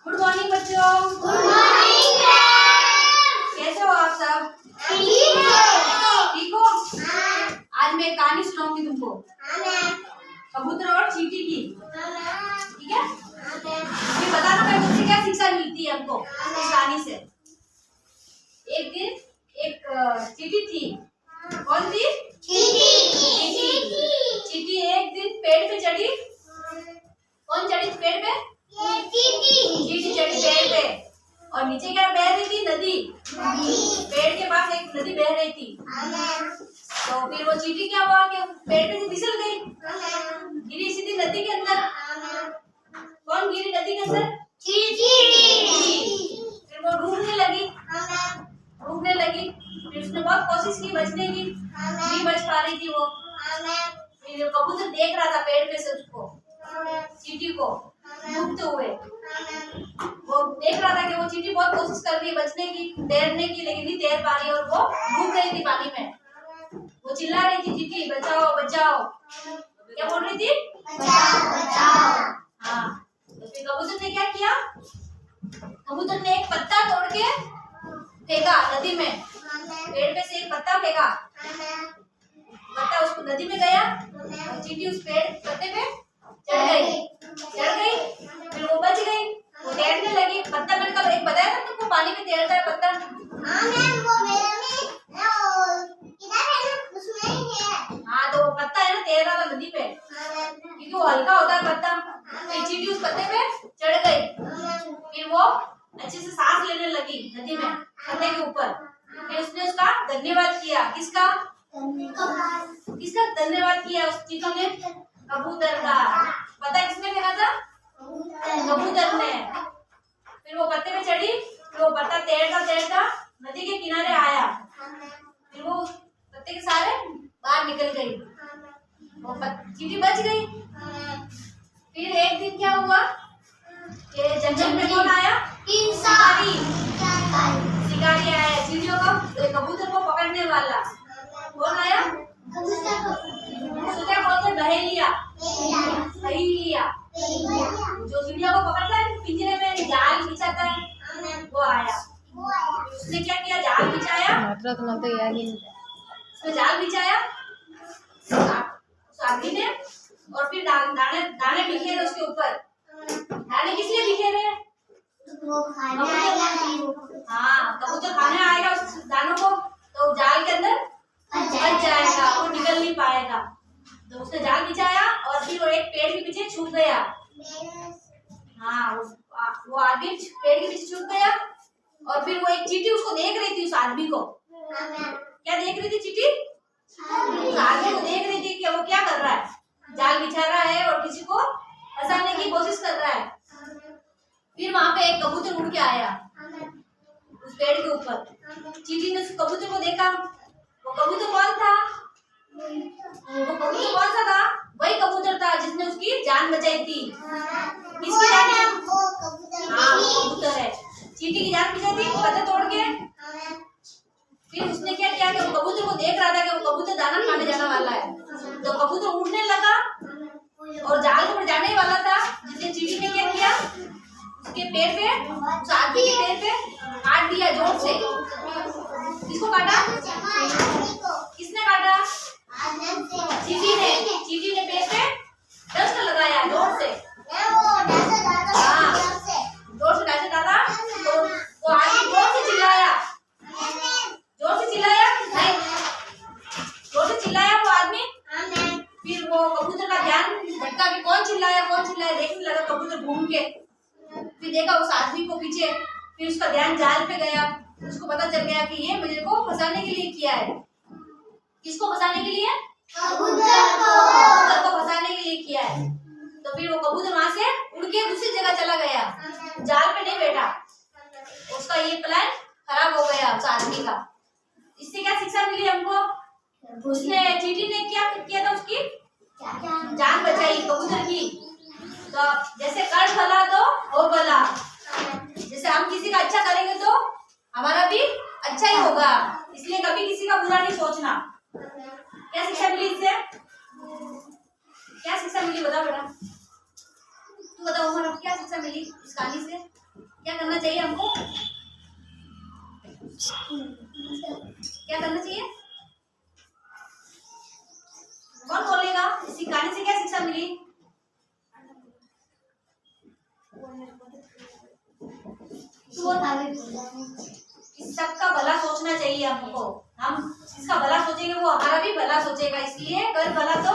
Good morning बच्चों। Good morning ma'am. कैसे हो आप सब? ठीक है। ठीक हो? हाँ। आज मैं एक कहानी सुनाऊंगी तुमको। हाँ मैम। कबूतर और चींटी की। हाँ मैम। ठीक है? हाँ मैम। ये बताना भाई मुझसे क्या शिक्षा मिलती है हमको इस कहानी से। एक दिन एक चींटी थी। कौन थी? चींटी। चींटी एक दिन पेड़ पे चढ़ी। कौन चढ़ी पेड़ पे? चींटी चढ़ी पेड़ पे और नीचे क्या बह रही थी? नदी। पेड़ के पास एक नदी बह रही थी। तो फिर वो चींटी क्या हुआ कि पेड़ पे से फिसल गई, गिरी सीधी नदी के अंदर। कौन गिरी नदी के अंदर? चींटी। फिर वो डूबने लगी। फिर उसने बहुत कोशिश की बचने की, नहीं बच पा रही थी वो। फिर कबूतर देख रहा था पेड़ पे से उसको, चींटी को डूबते हुए। वो देख रहा था कि वो चींटी बहुत कोशिश कर रही है बचने की, तैरने की, लेकिन नहीं तैर पा रही और वो डूब गई थी पानी में। वो चिल्ला रही थी, चींटी बचाओ बचाओ। क्या बोल रही थी? बचाओ। हाँ, तो फिर कबूतर ने क्या किया? कबूतर ने एक पत्ता तोड़ के फेंका नदी में। पेड़ पे से एक पत्ता फेंका, पत्ता उसको नदी में गया और चींटी उस पेड़ पत्ते पे चढ़ गई। फिर वो बच गई, वो तैरने लगी। पत्ता मैंने कल एक बताया था तुमको, पानी में तैरता है पत्ता। हाँ, तो वो पत्ता है ना, तैर रहा था नदी पे क्योंकि वो हल्का होता है पत्ता। फिर चींटी उस पत्ते पे चढ़ गई। फिर वो अच्छे से सांस लेने लगी नदी में, पत्ते के ऊपर। फिर उसने उसका धन्यवाद किया। किसका धन्यवाद किया उस चींटी ने? कबूतर का। पता किसने फेंका था? कबूतर ने। फिर वो पत्ते पे चढ़ी, फिर वो पत्ता तैरता तैरता नदी के किनारे आया। फिर वो पत्ते के सारे बाहर निकल गई, वो चींटी बच गई। फिर एक दिन क्या हुआ कि जंगल में कौन आया? शिकारी आया चींटियों को, कबूतर को पकड़ने वाला। कौन आया? उसको क्या बोलते? बहेलिया। जो चिड़िया को पकड़ता है पिंजरे में जाल बिछाता है, वो आया। उसने क्या किया? जाल बिछाया। उसने जाल बिछाया साथी ने, और फिर दाने बिखेरे उसके ऊपर। दाने किस लिए बिखेरे? हाँ, कबूतर खाने आएगा उस दानों को तो जाल के अंदर फंस जाएगा, वो निकल नहीं पाएगा। तो उसने जाल बिछाया और फिर वो एक पेड़ के पीछे छुप गया। हाँ, वो आदमी पेड़ के पीछे छुप गया और फिर वो एक चींटी उसको देख रही थी, उस आदमी को। क्या देख रही थी चींटी? उस आदमी को देख रही थी कि वो क्या कर रहा है, जाल बिछा रहा है और किसी को फंसाने की कोशिश कर रहा है। फिर वहां पे एक कबूतर उड़ के आया उस पेड़ के ऊपर। चींटी ने उस कबूतर को देखा। वो कबूतर कौन था? वही कबूतर था जिसने उसकी जान बचाई थी। किसकी जान? हाँ, वो कबूतर है। चींटी की जान बचाई थी पत्ते तोड़ के। फिर उसने क्या किया कि वो कबूतर को देख रहा था कि वो कबूतर दाना खाने जाने वाला है। तो कबूतर उड़ने लगा और जाल के ऊपर जाने ही वाला था, जिसने चींटी ने क्या किया? उसके पैर पे, उस आदमी के पैर पे काट दिया जोर से। किसको काटा? किसने काटा? चींटी ने पैर पे डस्ट लगाया जोर से। हाँ, जोर से डस्ट डाला तो वो आदमी जोर से चिल्लाया नहीं, जोर से चिल्लाया वो आदमी। फिर वो कबूतर का ध्यान भटका कि कौन चिल्लाया देखने लगा कबूतर घूम के। फिर देखा उस आदमी को पीछे। फिर उसका ध्यान जाल पे गया। उसको पता चल गया कि ये मुझे को फंसाने के लिए किया है। किसको फंसाने के लिए? कबूतर को फंसाने के लिए किया है। तो फिर वो कबूतर वहां से उड़ के दूसरी जगह चला गया, जाल पे नहीं बैठा। उसका ये प्लान खराब हो गया उस आदमी का। इससे क्या शिक्षा मिली हमको? उसने चींटी ने क्या किया था? उसकी जान बचाई कबूतर की। तो जैसे कर भला तो हो भला, जैसे हम किसी का अच्छा करेंगे तो हमारा भी अच्छा ही होगा। इसलिए कभी किसी का बुरा नहीं सोचना। क्या शिक्षा मिली इससे? क्या शिक्षा मिली? बता बेटा, तू बता उमर, क्या शिक्षा मिली इस कहानी से? क्या करना चाहिए हमको? क्या करना चाहिए? कौन बोलेगा? इसी कहानी से क्या शिक्षा मिली? तू बोल। सबका भला सोचना चाहिए हमको। हम जिसका भला सोचेंगे वो हमारा भी भला सोचेगा, इसलिए कर भला तो